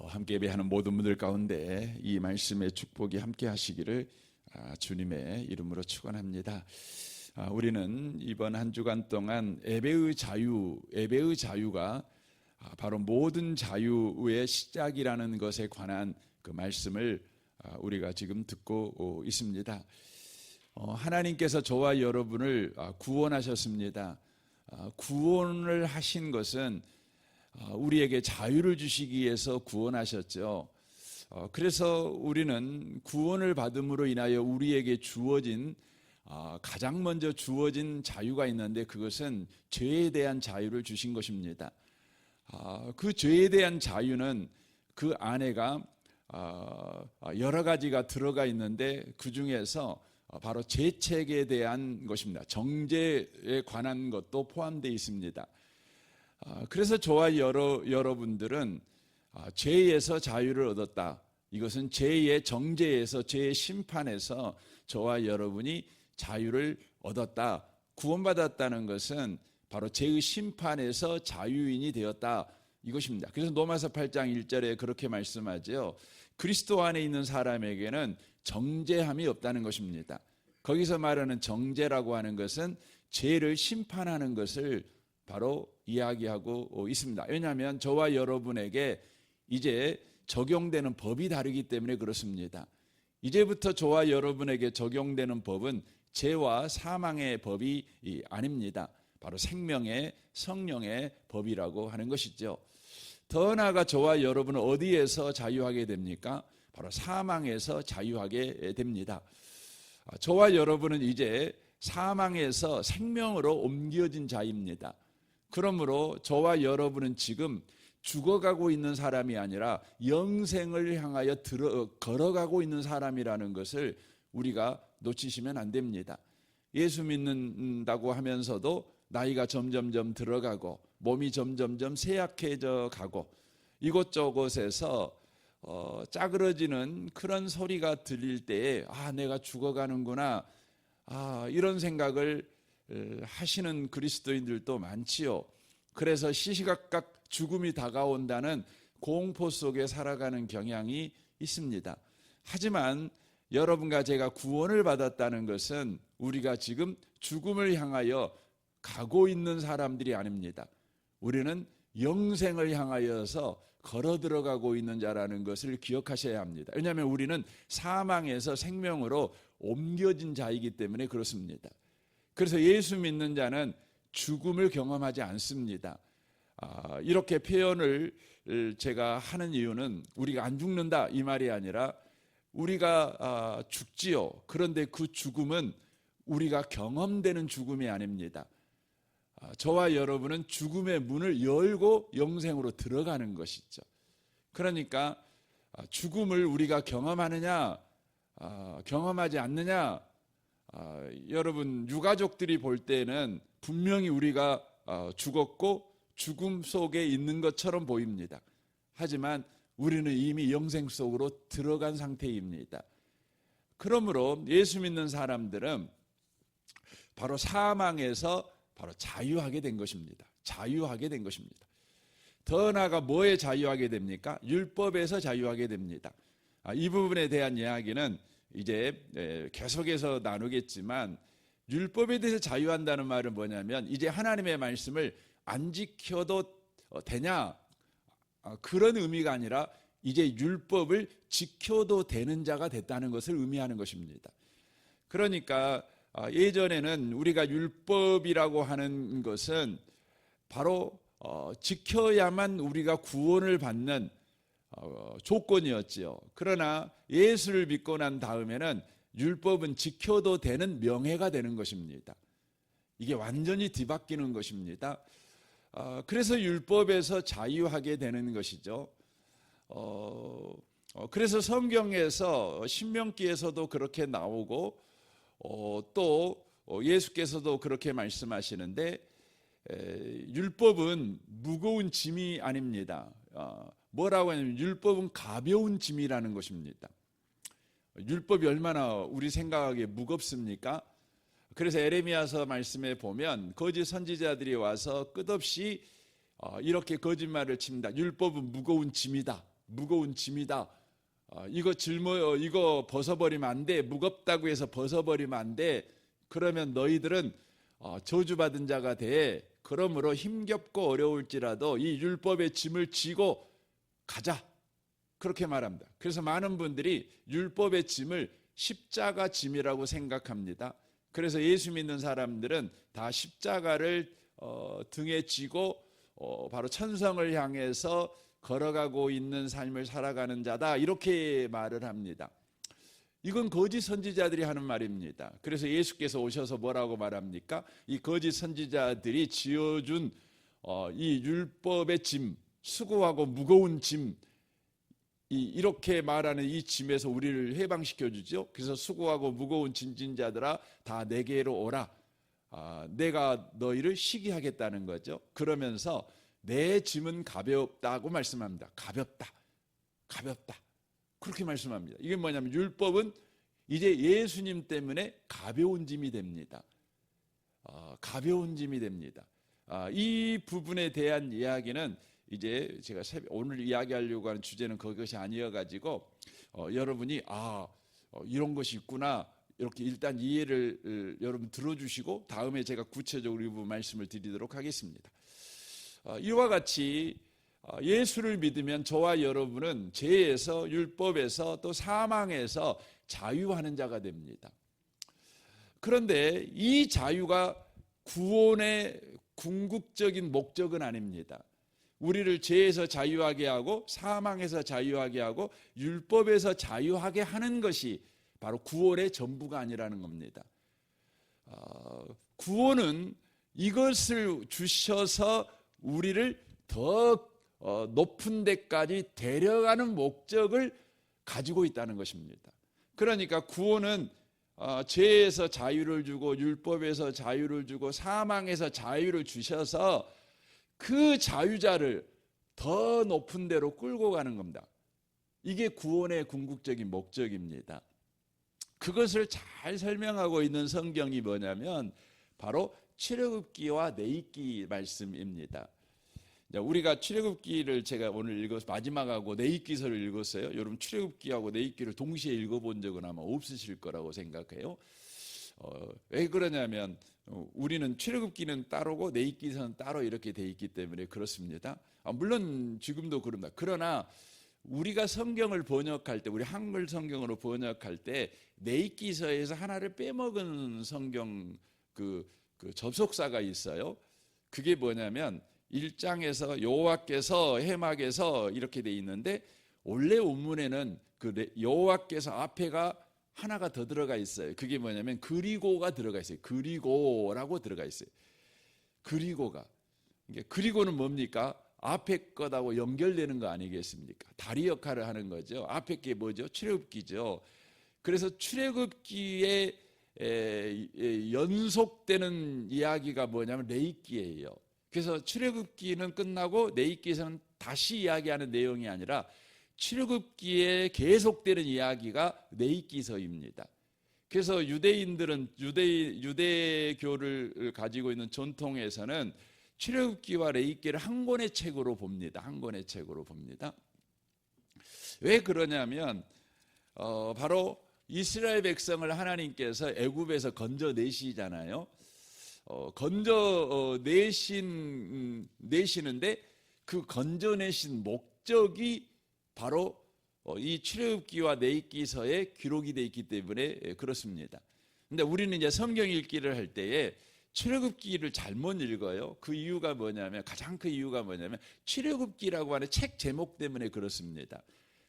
함께 예배하는 모든 분들 가운데 이 말씀의 축복이 함께 하시기를 주님의 이름으로 축원합니다. 우리는 이번 한 주간 동안 예배의 자유가 바로 모든 자유의 시작이라는 것에 관한 그 말씀을 우리가 지금 듣고 있습니다. 하나님께서 저와 여러분을 구원하셨습니다. 구원을 하신 것은 우리에게 자유를 주시기 위해서 구원하셨죠. 그래서 우리는 구원을 받음으로 인하여 우리에게 주어진 가장 먼저 주어진 자유가 있는데, 그것은 죄에 대한 자유를 주신 것입니다. 그 죄에 대한 자유는 그 안에가 여러 가지가 들어가 있는데, 그 중에서 바로 죄책에 대한 것입니다. 정죄에 관한 것도 포함되어 있습니다. 그래서 저와 여러분들은 죄에서 자유를 얻었다. 이것은 죄의 정죄에서, 죄의 심판에서 저와 여러분이 자유를 얻었다. 구원받았다는 것은 바로 죄의 심판에서 자유인이 되었다, 이것입니다. 그래서 로마서 8장 1절에 그렇게 말씀하죠. 그리스도 안에 있는 사람에게는 정죄함이 없다는 것입니다. 거기서 말하는 정죄라고 하는 것은 죄를 심판하는 것을 바로 이야기하고 있습니다. 왜냐하면 저와 여러분에게 이제 적용되는 법이 다르기 때문에 그렇습니다. 이제부터 저와 여러분에게 적용되는 법은 죄와 사망의 법이 아닙니다. 바로 생명의, 성령의 법이라고 하는 것이죠. 더 나아가 저와 여러분은 어디에서 자유하게 됩니까? 바로 사망에서 자유하게 됩니다. 저와 여러분은 이제 사망에서 생명으로 옮겨진 자입니다. 그러므로 저와 여러분은 지금 죽어가고 있는 사람이 아니라 영생을 향하여 걸어가고 있는 사람이라는 것을 우리가 놓치시면 안 됩니다. 예수 믿는다고 하면서도 나이가 점점점 들어가고 몸이 점점점 쇠약해져 가고 이곳저곳에서 짜그러지는 그런 소리가 들릴 때에 내가 죽어가는구나, 이런 생각을 하시는 그리스도인들도 많지요. 그래서 시시각각 죽음이 다가온다는 공포 속에 살아가는 경향이 있습니다. 하지만 여러분과 제가 구원을 받았다는 것은 우리가 지금 죽음을 향하여 가고 있는 사람들이 아닙니다. 우리는 영생을 향하여서 걸어 들어가고 있는 자라는 것을 기억하셔야 합니다. 왜냐하면 우리는 사망에서 생명으로 옮겨진 자이기 때문에 그렇습니다. 그래서 예수 믿는 자는 죽음을 경험하지 않습니다. 이렇게 표현을 제가 하는 이유는 우리가 안 죽는다 이 말이 아니라 우리가 죽지요. 그런데 그 죽음은 우리가 경험되는 죽음이 아닙니다. 저와 여러분은 죽음의 문을 열고 영생으로 들어가는 것이죠. 그러니까 죽음을 우리가 경험하느냐 경험하지 않느냐, 여러분 유가족들이 볼 때는 분명히 우리가 죽었고 죽음 속에 있는 것처럼 보입니다. 하지만 우리는 이미 영생 속으로 들어간 상태입니다. 그러므로 예수 믿는 사람들은 바로 사망에서 바로 자유하게 된 것입니다. 자유하게 된 것입니다. 더 나아가 뭐에 자유하게 됩니까? 율법에서 자유하게 됩니다. 이 부분에 대한 이야기는 이제 계속해서 나누겠지만, 율법에 대해서 자유한다는 말은 뭐냐면 이제 하나님의 말씀을 안 지켜도 되냐, 그런 의미가 아니라 이제 율법을 지켜도 되는 자가 됐다는 것을 의미하는 것입니다. 그러니까 예전에는 우리가 율법이라고 하는 것은 바로 지켜야만 우리가 구원을 받는 조건이었지요. 그러나 예수를 믿고 난 다음에는 율법은 지켜도 되는 명예가 되는 것입니다. 이게 완전히 뒤바뀌는 것입니다. 그래서 율법에서 자유하게 되는 것이죠. 그래서 성경에서 신명기에서도 그렇게 나오고 또 예수께서도 그렇게 말씀하시는데, 율법은 무거운 짐이 아닙니다. 뭐라고 하냐면 율법은 가벼운 짐이라는 것입니다. 율법이 얼마나 우리 생각하기에 무겁습니까? 그래서 에레미야서 말씀에 보면 거짓 선지자들이 와서 끝없이 이렇게 거짓말을 칩니다. 율법은 무거운 짐이다. 무거운 짐이다. 이거 벗어버리면 안 돼. 무겁다고 해서 벗어버리면 안 돼. 그러면 너희들은 저주받은 자가 돼. 그러므로 힘겹고 어려울지라도 이 율법의 짐을 지고 가자. 그렇게 말합니다. 그래서 많은 분들이 율법의 짐을 십자가 짐이라고 생각합니다. 그래서 예수 믿는 사람들은 다 십자가를 등에 지고 바로 천성을 향해서 걸어가고 있는 삶을 살아가는 자다, 이렇게 말을 합니다. 이건 거짓 선지자들이 하는 말입니다. 그래서 예수께서 오셔서 뭐라고 말합니까? 이 거짓 선지자들이 지어준 이 율법의 짐, 수고하고 무거운 짐, 이렇게 말하는 이 짐에서 우리를 해방시켜 주죠. 그래서 수고하고 무거운 짐진 자들아 다 내게로 오라. 내가 너희를 쉬게 하겠다는 거죠. 그러면서 내 짐은 가볍다고 말씀합니다. 가볍다. 그렇게 말씀합니다. 이게 뭐냐면 율법은 이제 예수님 때문에 가벼운 짐이 됩니다. 가벼운 짐이 됩니다. 이 부분에 대한 이야기는 이제 제가 오늘 이야기하려고 하는 주제는 그것이 아니어가지고 여러분이 이런 것이 있구나, 이렇게 일단 이해를 여러분 들어주시고 다음에 제가 구체적으로 이 부분 말씀을 드리도록 하겠습니다. 이와 같이 예수를 믿으면 저와 여러분은 죄에서, 율법에서, 또 사망에서 자유하는 자가 됩니다. 그런데 이 자유가 구원의 궁극적인 목적은 아닙니다. 우리를 죄에서 자유하게 하고 사망에서 자유하게 하고 율법에서 자유하게 하는 것이 바로 구원의 전부가 아니라는 겁니다. 구원은 이것을 주셔서 우리를 더 높은 데까지 데려가는 목적을 가지고 있다는 것입니다. 그러니까 구원은 죄에서 자유를 주고 율법에서 자유를 주고 사망에서 자유를 주셔서 그 자유자를 더 높은 데로 끌고 가는 겁니다. 이게 구원의 궁극적인 목적입니다. 그것을 잘 설명하고 있는 성경이 뭐냐면 바로 출애굽기와 레위기 말씀입니다. 우리가 출애굽기를 제가 오늘 읽어서 마지막하고 레위기서를 읽었어요. 여러분 출애굽기하고 레위기를 동시에 읽어본 적은 아마 없으실 거라고 생각해요. 왜 그러냐면 우리는 출애굽기는 따로고 레위기서는 따로 이렇게 돼 있기 때문에 그렇습니다. 물론 지금도 그럽니다. 그러나 우리가 성경을 번역할 때, 우리 한글 성경으로 번역할 때 레위기서에서 하나를 빼먹은 성경 그 접속사가 있어요. 그게 뭐냐면 1장에서 여호와께서 해막에서 이렇게 돼 있는데 원래 원문에는 그 여호와께서 앞에가 하나가 더 들어가 있어요. 그게 뭐냐면 그리고가 들어가 있어요. 그리고라고 들어가 있어요. 그리고는 뭡니까? 앞에 것하고 연결되는 거 아니겠습니까? 다리 역할을 하는 거죠. 앞에 게 뭐죠? 출애굽기죠. 그래서 출애굽기에 연속되는 이야기가 뭐냐면 레위기예요. 그래서 출애굽기는 끝나고 레위기에서는 다시 이야기하는 내용이 아니라 출애굽기에 계속되는 이야기가 레위기서입니다. 그래서 유대인들은 유대교를 가지고 있는 전통에서는 출애굽기와 레위기를 한 권의 책으로 봅니다. 한 권의 책으로 봅니다. 왜 그러냐면 바로 이스라엘 백성을 하나님께서 애굽에서 건져내시잖아요. 건져내시는데 그 건져내신 목적이 바로 이 출애굽기와 레위기서에 기록이 되어 있기 때문에 그렇습니다. 근데 우리는 이제 성경 읽기를 할 때에 출애굽기를 잘못 읽어요. 그 이유가 뭐냐면, 가장 큰 이유가 뭐냐면 출애굽기라고 하는 책 제목 때문에 그렇습니다.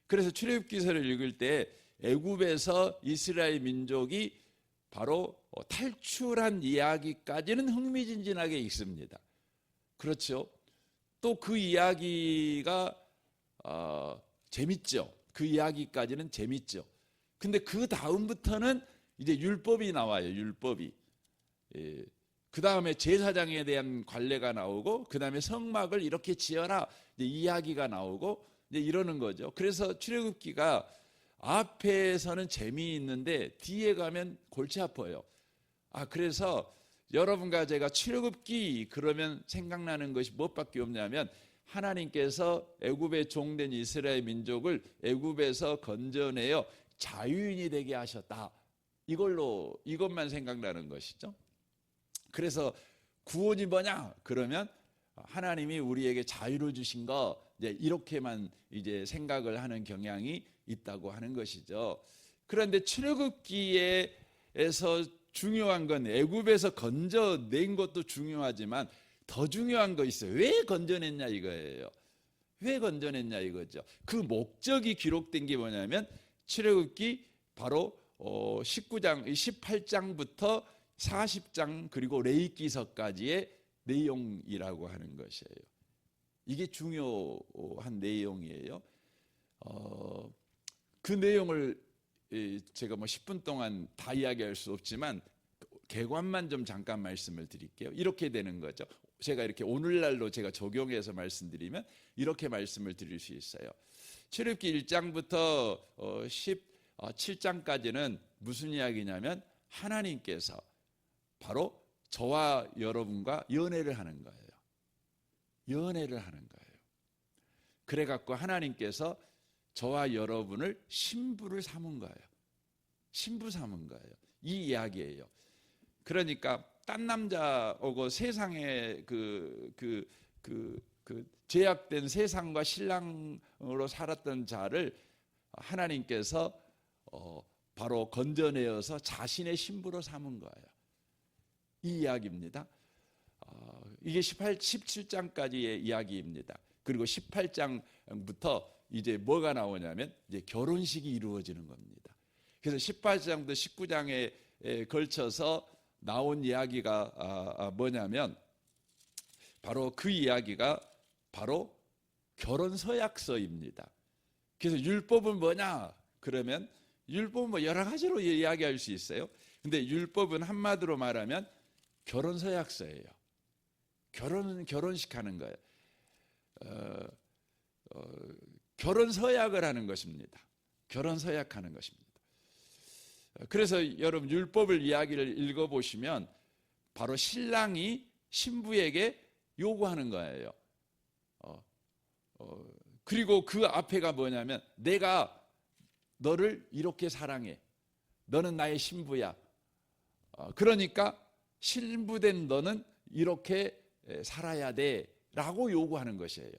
그래서 출애굽기서를 읽을 때 애굽에서 이스라엘 민족이 바로 탈출한 이야기까지는 흥미진진하게 읽습니다. 그렇죠? 또 그 이야기가 재밌죠. 그 이야기까지는 재밌죠. 근데 그 다음부터는 이제 율법이 나와요. 율법이. 그 다음에 제사장에 대한 관례가 나오고, 그 다음에 성막을 이렇게 지어라, 이제 이야기가 나오고, 이제 이러는 거죠. 그래서 출애굽기가 앞에서는 재미있는데 뒤에 가면 골치 아파요. 그래서 여러분과 제가 출애굽기 그러면 생각나는 것이 무엇밖에 없냐면 하나님께서 애굽의 종된 이스라엘 민족을 애굽에서 건져내어 자유인이 되게 하셨다. 이것만 생각나는 것이죠. 그래서 구원이 뭐냐? 그러면 하나님이 우리에게 자유를 주신 거, 이제 이렇게만 이제 생각을 하는 경향이 있다고 하는 것이죠. 그런데 출애굽기에서 중요한 건 애굽에서 건져낸 것도 중요하지만 더 중요한 거 있어요. 왜 건져냈냐 이거예요. 왜 건져냈냐 이거죠. 그 목적이 기록된 게 뭐냐면 출애굽기 바로 19장, 18장부터 40장 그리고 레위기서까지의 내용이라고 하는 것이에요. 이게 중요한 내용이에요. 그 내용을 제가 10분 동안 다 이야기할 수 없지만 개관만 좀 잠깐 말씀을 드릴게요. 이렇게 되는 거죠. 제가 이렇게 오늘날로 제가 적용해서 말씀드리면 이렇게 말씀을 드릴 수 있어요. 출애굽기 1장부터 17장까지는 무슨 이야기냐면 하나님께서 바로 저와 여러분과 연애를 하는 거예요. 연애를 하는 거예요. 그래갖고 하나님께서 저와 여러분을 신부를 삼은 거예요. 신부 삼은 거예요. 이 이야기예요. 그러니까 딴 남자 오고 세상에 제약된 세상과 신랑으로 살았던 자를 하나님께서 바로 건져내어서 자신의 신부로 삼은 거예요. 이 이야기입니다. 이게 17장까지의 이야기입니다. 그리고 18장부터 이제 뭐가 나오냐면 이제 결혼식이 이루어지는 겁니다. 그래서 18장부터 19장에 걸쳐서 나온 이야기가 뭐냐면 바로 그 이야기가 바로 결혼 서약서입니다. 그래서 율법은 뭐냐? 그러면 율법은 뭐 여러 가지로 이야기할 수 있어요. 근데 율법은 한마디로 말하면 결혼 서약서예요. 결혼식 하는 거예요. 결혼 서약을 하는 것입니다. 결혼 서약하는 것입니다. 그래서 여러분 율법을 이야기를 읽어보시면 바로 신랑이 신부에게 요구하는 거예요. 그리고 그 앞에가 뭐냐면 내가 너를 이렇게 사랑해. 너는 나의 신부야. 그러니까 신부된 너는 이렇게 살아야 돼 라고 요구하는 것이에요.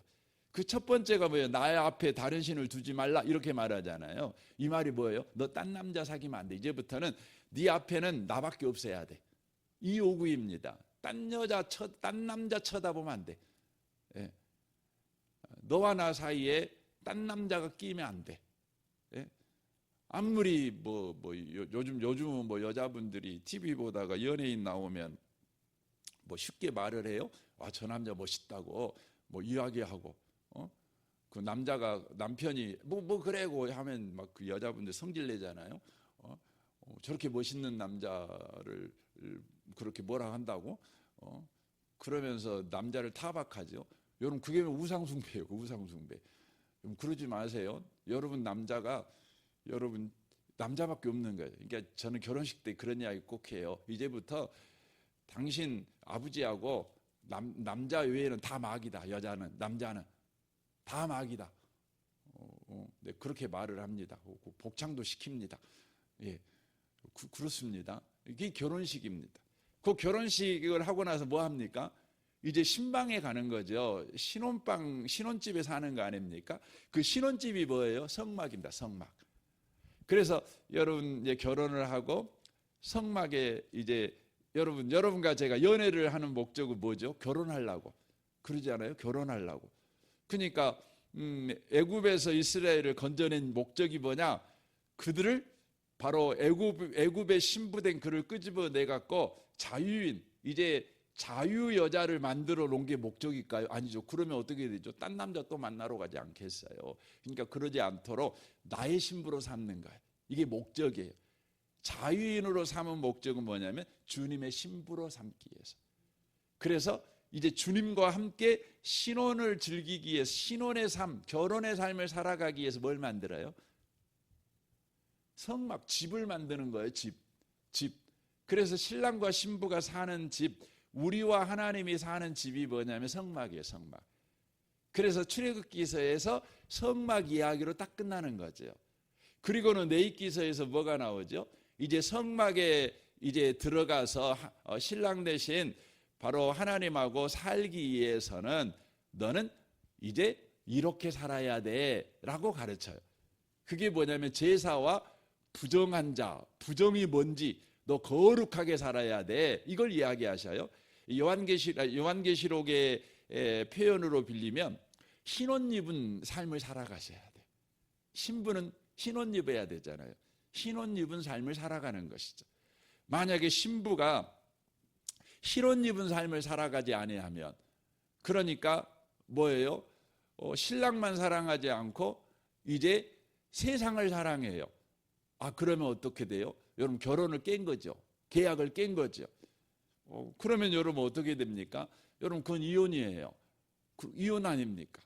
그 첫 번째가 뭐예요? 나의 앞에 다른 신을 두지 말라 이렇게 말하잖아요. 이 말이 뭐예요? 너 딴 남자 사귀면 안 돼. 이제부터는 네 앞에는 나밖에 없어야 돼. 이 요구입니다. 딴 남자 쳐다보면 안 돼. 예. 너와 나 사이에 딴 남자가 끼면 안 돼. 예. 아무리 요즘은 뭐 여자분들이 TV 보다가 연예인 나오면 뭐 쉽게 말을 해요. 저 남자 멋있다고 뭐 이야기하고 그 남편이 뭐 그래고 하면 막 그 여자분들 성질 내잖아요. 저렇게 멋있는 남자를 그렇게 뭐라 한다고 그러면서 남자를 타박하죠. 여러분 그게 우상숭배예요. 우상숭배. 그러지 마세요. 여러분 남자밖에 없는 거예요. 그러니까 저는 결혼식 때 그런 이야기 꼭 해요. 이제부터 당신 아버지하고 남자 외에는 다 마귀다. 여자는 남자는 다 마귀다. 네, 그렇게 말을 합니다. 복창도 시킵니다. 예, 그렇습니다. 이게 결혼식입니다. 그 결혼식을 하고 나서 뭐 합니까? 이제 신방에 가는 거죠. 신혼집에 사는 거 아닙니까? 그 신혼집이 뭐예요? 성막입니다. 성막. 그래서 여러분 이제 결혼을 하고 성막에 이제 여러분과 제가 연애를 하는 목적은 뭐죠? 결혼하려고. 그러지 않아요? 결혼하려고. 그러니까 애굽에서 이스라엘을 건져낸 목적이 뭐냐? 그들을 바로 애굽의 신부된 그를 끄집어내 갖고 자유인, 이제 자유 여자를 만들어 놓은 게 목적일까요? 아니죠. 그러면 어떻게 되죠? 딴 남자 또 만나러 가지 않겠어요. 그러니까 그러지 않도록 나의 신부로 삼는 거예요. 이게 목적이에요. 자유인으로 삼은 목적은 뭐냐면 주님의 신부로 삼기 위해서. 그래서 이제 주님과 함께 신혼을 즐기기 위해서 신혼의 삶, 결혼의 삶을 살아가기 위해서 뭘 만들어요? 성막, 집을 만드는 거예요. 집. 그래서 신랑과 신부가 사는 집, 우리와 하나님이 사는 집이 뭐냐면 성막이에요. 성막. 그래서 출애굽기서에서 성막 이야기로 딱 끝나는 거죠. 그리고는 레위기서에서 뭐가 나오죠? 이제 성막에 이제 들어가서 신랑 대신 바로 하나님하고 살기 위해서는 너는 이제 이렇게 살아야 돼라고 가르쳐요. 그게 뭐냐면 제사와 부정한 자, 부정이 뭔지 너 거룩하게 살아야 돼. 이걸 이야기하셔요. 요한계시록의 표현으로 빌리면 흰 옷 입은 삶을 살아가셔야 돼. 신부는 흰 옷 입어야 되잖아요. 흰 옷 입은 삶을 살아가는 것이죠. 만약에 신부가 흰 옷 입은 삶을 살아가지 아니하면, 그러니까 뭐예요? 신랑만 사랑하지 않고 이제 세상을 사랑해요. 그러면 어떻게 돼요? 여러분 결혼을 깬 거죠. 계약을 깬 거죠. 그러면 여러분 어떻게 됩니까? 여러분 그건 이혼이에요. 이혼 아닙니까?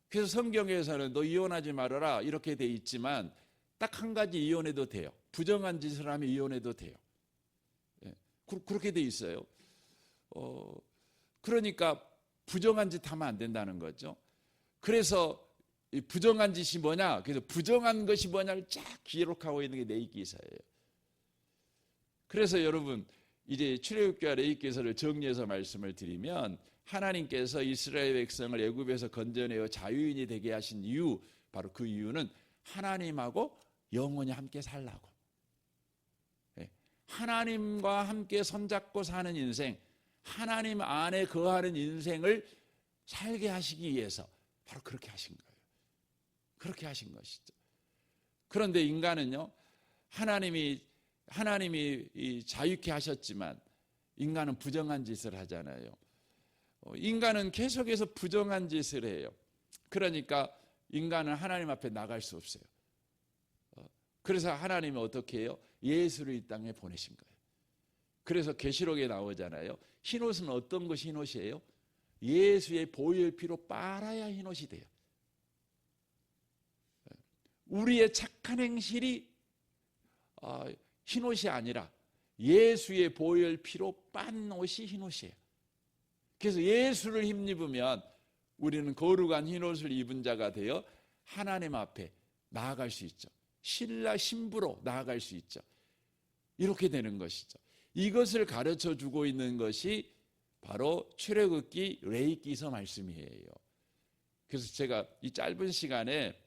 그래서 성경에서는 너 이혼하지 말아라 이렇게 돼 있지만 딱 한 가지 이혼해도 돼요. 부정한 짓을 하면 이혼해도 돼요. 그렇게 돼 있어요. 그러니까 부정한 짓 하면 안 된다는 거죠. 그래서 이 부정한 짓이 뭐냐? 그래서 부정한 것이 뭐냐를 쫙 기록하고 있는 게 레위기서예요. 그래서 여러분 이제 출애굽기와 레위기서를 정리해서 말씀을 드리면, 하나님께서 이스라엘 백성을 애굽에서 건져내어 자유인이 되게 하신 이유, 바로 그 이유는 하나님하고 영원히 함께 살라고. 하나님과 함께 손잡고 사는 인생, 하나님 안에 거하는 인생을 살게 하시기 위해서 바로 그렇게 하신 거예요. 그렇게 하신 것이죠. 그런데 인간은요, 하나님이 자유케 하셨지만 인간은 부정한 짓을 하잖아요. 인간은 계속해서 부정한 짓을 해요. 그러니까 인간은 하나님 앞에 나갈 수 없어요. 그래서 하나님이 어떻게 해요? 예수를 이 땅에 보내신 거예요. 그래서 계시록에 나오잖아요. 흰옷은 어떤 것이 흰옷이에요? 예수의 보혈 피로 빨아야 흰옷이 돼요. 우리의 착한 행실이 흰옷이 아니라 예수의 보혈 피로 빤 옷이 흰옷이에요. 그래서 예수를 힘입으면 우리는 거룩한 흰옷을 입은 자가 되어 하나님 앞에 나아갈 수 있죠. 신부로 나아갈 수 있죠. 이렇게 되는 것이죠. 이것을 가르쳐 주고 있는 것이 바로 출애굽기 레위기서 말씀이에요. 그래서 제가 이 짧은 시간에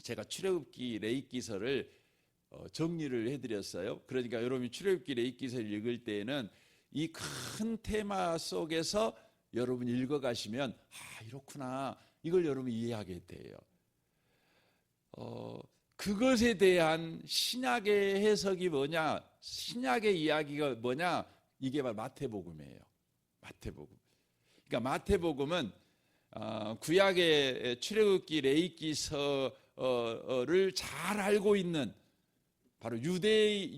제가 출애굽기 레위기서를 정리를 해드렸어요. 그러니까 여러분이 출애굽기 레위기서를 읽을 때에는 이 큰 테마 속에서 여러분 읽어가시면 이렇구나, 이걸 여러분 이해하게 돼요. 그것에 대한 신약의 해석이 뭐냐, 신약의 이야기가 뭐냐, 이게 바로 마태복음이에요. 마태복음. 그러니까 마태복음은 구약의 출애굽기 레위기서를 잘 알고 있는 바로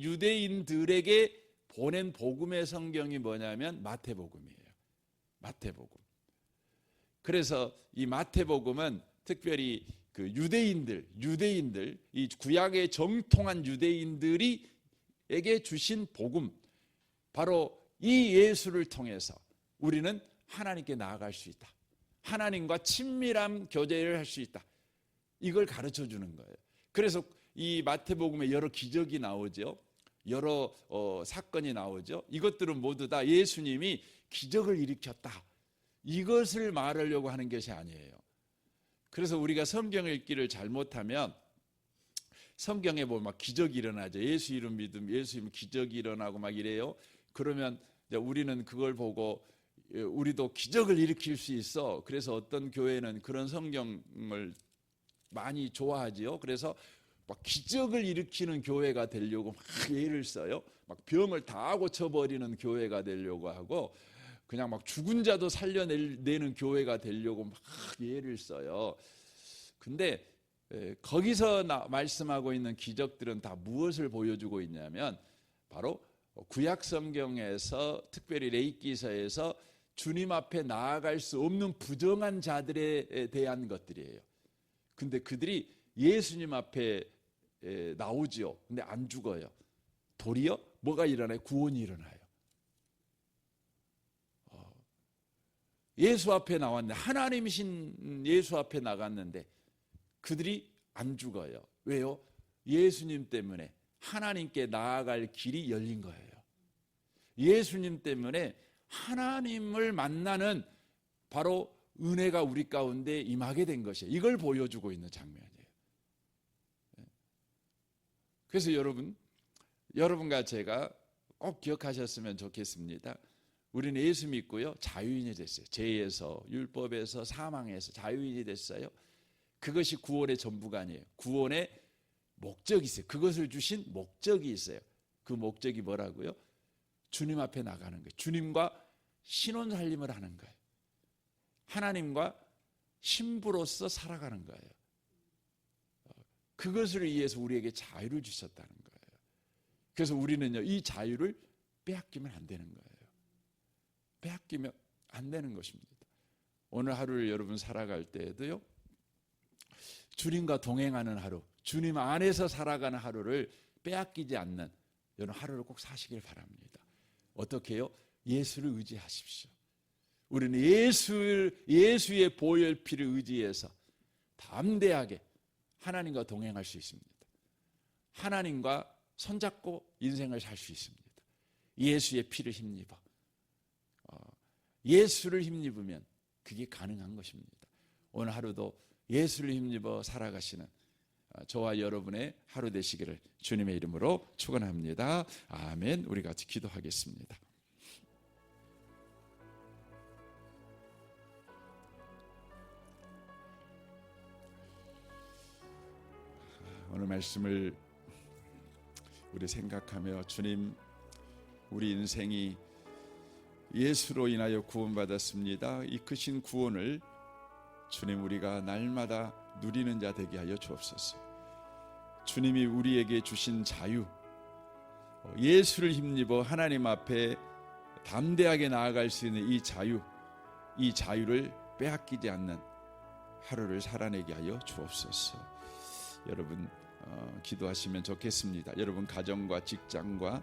유대인들에게 보낸 복음의 성경이 뭐냐면 마태복음이에요. 마태복음. 그래서 이 마태복음은 특별히 그 유대인들, 이 구약의 정통한 유대인들이에게 주신 복음, 바로 이 예수를 통해서 우리는 하나님께 나아갈 수 있다. 하나님과 친밀한 교제를 할 수 있다. 이걸 가르쳐 주는 거예요. 그래서 이 마태복음에 여러 기적이 나오죠. 여러 사건이 나오죠. 이것들은 모두 다 예수님이 기적을 일으켰다, 이것을 말하려고 하는 것이 아니에요. 그래서 우리가 성경 읽기를 잘못하면 성경에 보면 막 기적이 일어나죠. 예수 이름 믿음, 예수 이름 기적이 일어나고 막 이래요. 그러면 우리는 그걸 보고 우리도 기적을 일으킬 수 있어. 그래서 어떤 교회는 그런 성경을 많이 좋아하지요. 그래서 막 기적을 일으키는 교회가 되려고 막 예를 써요. 막 병을 다 고쳐버리는 교회가 되려고 하고, 그냥 막 죽은 자도 살려내는 교회가 되려고 막 예를 써요. 근데 거기서 말씀하고 있는 기적들은 다 무엇을 보여주고 있냐면 바로 구약 성경에서, 특별히 레위기서에서 주님 앞에 나아갈 수 없는 부정한 자들에 대한 것들이에요. 근데 그들이 예수님 앞에 나오죠. 근데 안 죽어요. 도리어 뭐가 일어나요? 구원이 일어나요. 예수 앞에 나왔는데, 하나님이신 예수 앞에 나갔는데 그들이 안 죽어요. 왜요? 예수님 때문에 하나님께 나아갈 길이 열린 거예요. 예수님 때문에 하나님을 만나는 바로 은혜가 우리 가운데 임하게 된 것이에요. 이걸 보여주고 있는 장면이에요. 그래서 여러분과 제가 꼭 기억하셨으면 좋겠습니다. 우리는 예수 믿고요, 자유인이 됐어요. 죄에서, 율법에서, 사망에서 자유인이 됐어요. 그것이 구원의 전부가 아니에요. 구원의 목적이 있어요. 그것을 주신 목적이 있어요. 그 목적이 뭐라고요? 주님 앞에 나가는 거예요. 주님과 신혼살림을 하는 거예요. 하나님과 신부로서 살아가는 거예요. 그것을 위해서 우리에게 자유를 주셨다는 거예요. 그래서 우리는요, 이 자유를 빼앗기면 안 되는 거예요. 빼앗기면 안 되는 것입니다. 오늘 하루를 여러분 살아갈 때에도요, 주님과 동행하는 하루, 주님 안에서 살아가는 하루를 빼앗기지 않는 여러분 하루를 꼭 사시길 바랍니다. 어떻게 해요? 예수를 의지하십시오. 우리는 예수의 보혈 피를 의지해서 담대하게 하나님과 동행할 수 있습니다. 하나님과 손잡고 인생을 살 수 있습니다. 예수의 피를 힘입어. 예수를 힘입으면 그게 가능한 것입니다. 오늘 하루도 예수를 힘입어 살아가시는 저와 여러분의 하루 되시기를 주님의 이름으로 축원합니다. 아멘. 우리 같이 기도하겠습니다. 오늘 말씀을 우리 생각하며, 주님, 우리 인생이 예수로 인하여 구원받았습니다. 이 크신 구원을 주님, 우리가 날마다 누리는 자 되게 하여 주옵소서. 주님이 우리에게 주신 자유, 예수를 힘입어 하나님 앞에 담대하게 나아갈 수 있는 이 자유를 빼앗기지 않는 하루를 살아내게 하여 주옵소서. 여러분 기도하시면 좋겠습니다. 여러분 가정과 직장과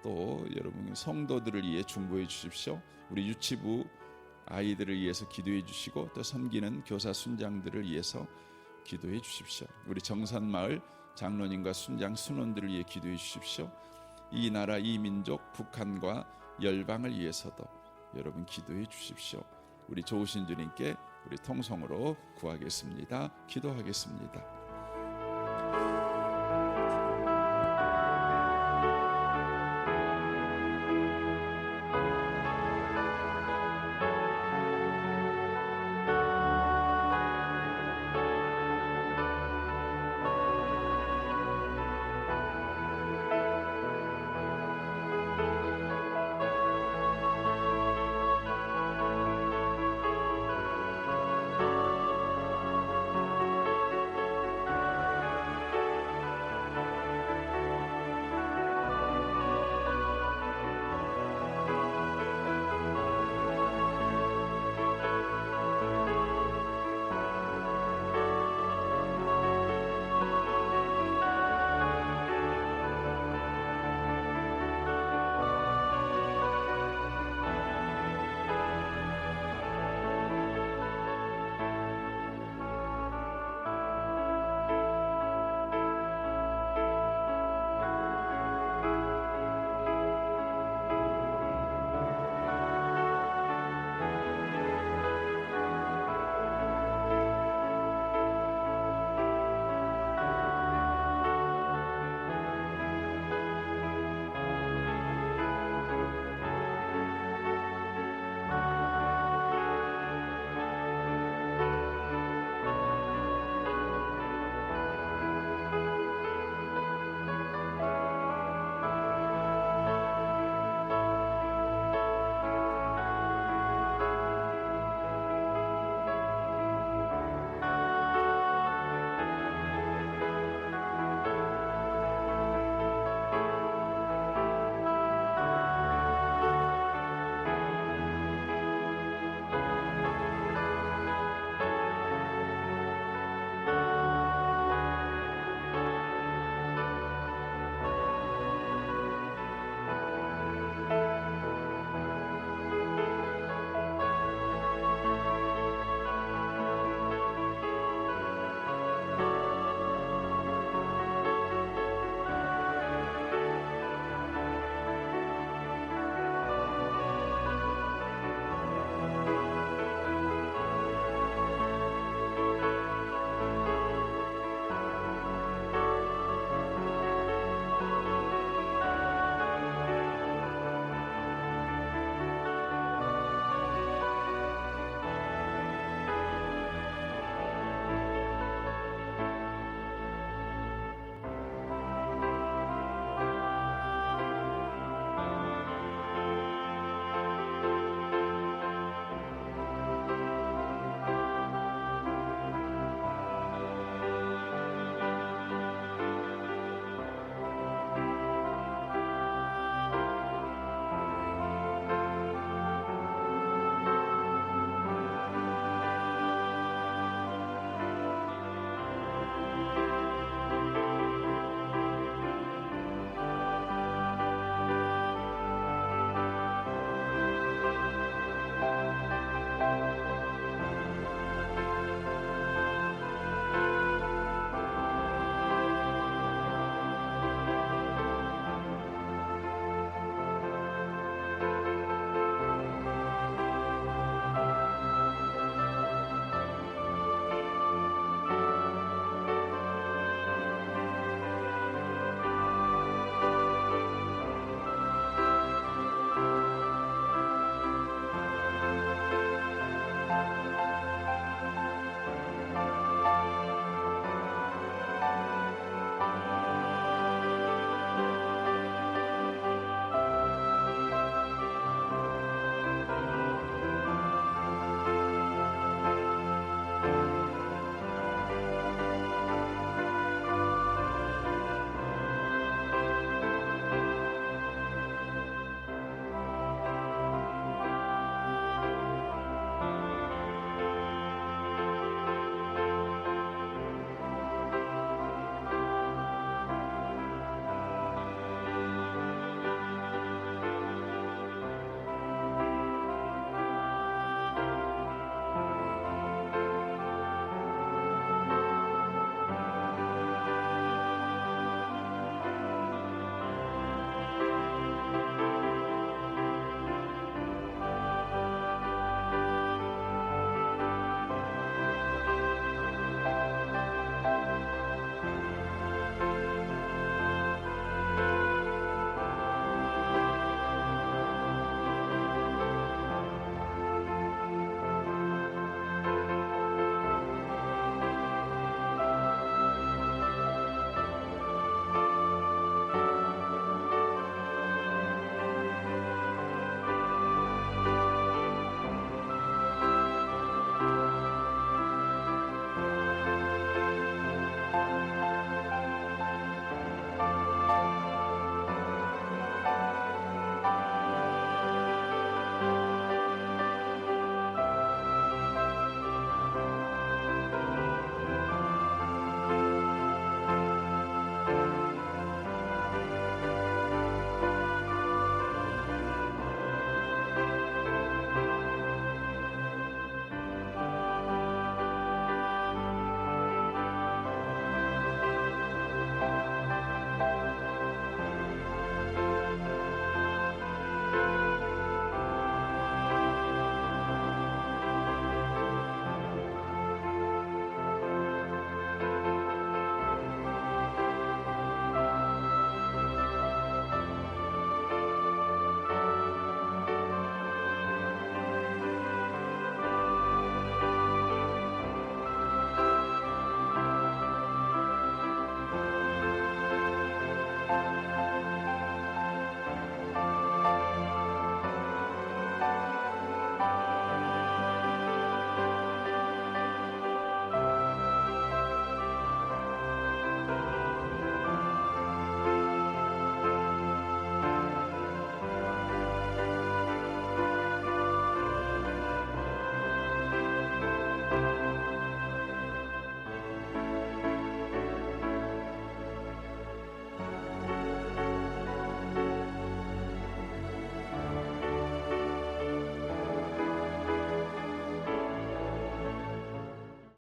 또 여러분 성도들을 위해 중보해 주십시오. 우리 유치부 아이들을 위해서 기도해 주시고, 또 섬기는 교사 순장들을 위해서 기도해 주십시오. 우리 정산마을 장로님과 순장 순원들을 위해 기도해 주십시오. 이 나라 이 민족 북한과 열방을 위해서도 여러분 기도해 주십시오. 우리 좋으신 주님께 우리 통성으로 구하겠습니다. 기도하겠습니다.